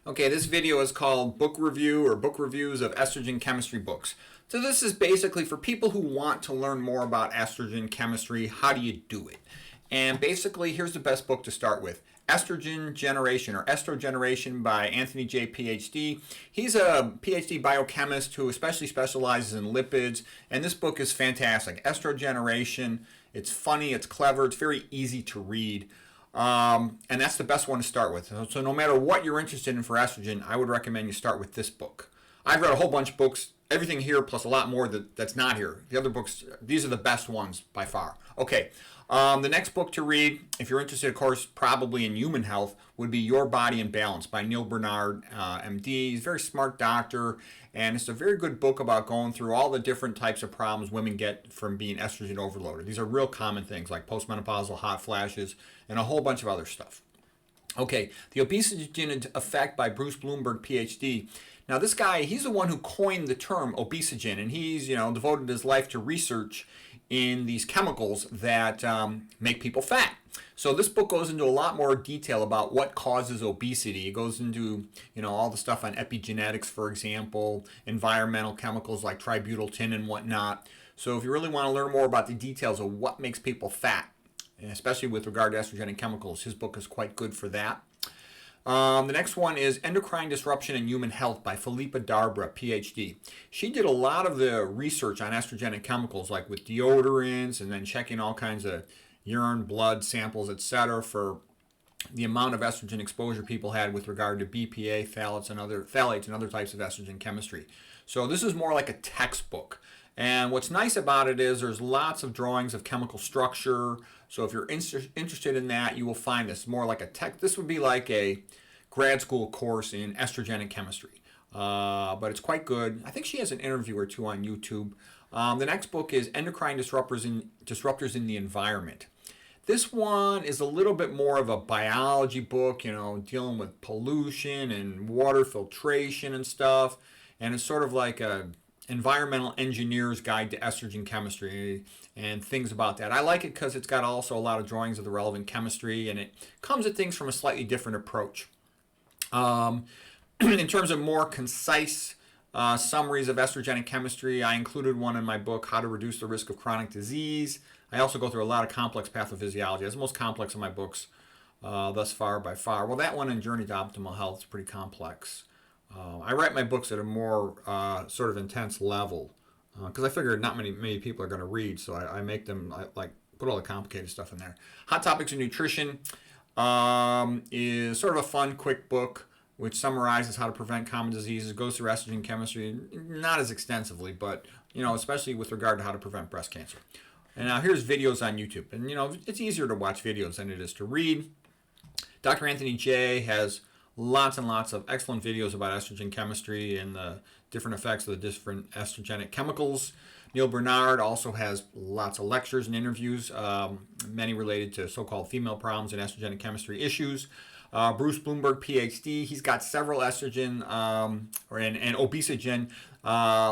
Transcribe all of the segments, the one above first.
Okay, this video is called Book Review or Book Reviews of Estrogen Chemistry Books. So this is basically for people who want to learn more about estrogen chemistry. How do you do it? And basically, here's the best book to start with. Estrogen Generation or Estrogeneration by Anthony J. PhD. He's a PhD biochemist who especially specializes in lipids, and this book is fantastic. Estrogeneration, it's funny, it's clever, it's very easy to read. And that's the best one to start with. So no matter what you're interested in for estrogen, I would recommend you start with this book. I've read a whole bunch of books, everything here plus a lot more that's not here. The other books, these are the best ones by far. Okay, the next book to read, if you're interested, of course, probably in human health, would be Your Body in Balance by Neil Bernard, MD. He's a very smart doctor, and it's a very good book about going through all the different types of problems women get from being estrogen overloaded. These are real common things like postmenopausal hot flashes and a whole bunch of other stuff. Okay, The Obesogen Effect by Bruce Bloomberg, PhD. Now this guy, he's the one who coined the term obesogen, and he's devoted his life to research in these chemicals that make people fat. So this book goes into a lot more detail about what causes obesity. It goes into all the stuff on epigenetics, for example, environmental chemicals like tributyltin and whatnot. So if you really want to learn more about the details of what makes people fat, especially with regard to estrogenic chemicals, his book is quite good for that. The next one is Endocrine Disruption in Human Health by Philippa Darbra, PhD. She did a lot of the research on estrogenic chemicals, like with deodorants, and then checking all kinds of urine, blood samples, etc., for the amount of estrogen exposure people had with regard to BPA, phthalates, and other types of estrogen chemistry. So this is more like a textbook. And what's nice about it is there's lots of drawings of chemical structure. So if you're interested in that, you will find this more like a this would be like a grad school course in estrogenic chemistry. But it's quite good. I think she has an interview or two on YouTube. The next book is Endocrine Disruptors in the Environment. This one is a little bit more of a biology book, dealing with pollution and water filtration and stuff. And it's sort of like a environmental engineer's guide to estrogen chemistry and things about that. I like it because it's got also a lot of drawings of the relevant chemistry, and it comes at things from a slightly different approach. In terms of more concise summaries of estrogenic chemistry, I included one in my book, How to Reduce the Risk of Chronic Disease. I also go through a lot of complex pathophysiology. That's the most complex of my books thus far by far. Well, that one in Journey to Optimal Health is pretty complex. I write my books at a more sort of intense level because I figured not many people are going to read, so I make them put all the complicated stuff in there. Hot Topics of Nutrition is sort of a fun, quick book which summarizes how to prevent common diseases, goes through estrogen chemistry, not as extensively, but especially with regard to how to prevent breast cancer. And now here's videos on YouTube, and it's easier to watch videos than it is to read. Dr. Anthony J. has lots and lots of excellent videos about estrogen chemistry and the different effects of the different estrogenic chemicals. Neil Bernard also has lots of lectures and interviews, many related to so-called female problems and estrogenic chemistry issues. Bruce Bloomberg, PhD, he's got several estrogen and obesogen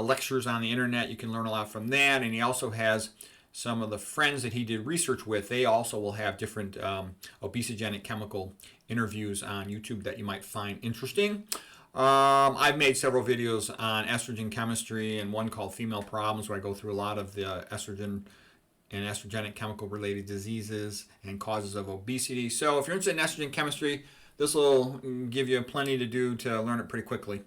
lectures on the internet. You can learn a lot from that, and he also has some of the friends that he did research with. They also will have different obesogenic chemical interviews on YouTube that you might find interesting. I've made several videos on estrogen chemistry, and one called Female Problems, where I go through a lot of the estrogen and estrogenic chemical related diseases and causes of obesity. So if you're interested in estrogen chemistry, this will give you plenty to do to learn it pretty quickly.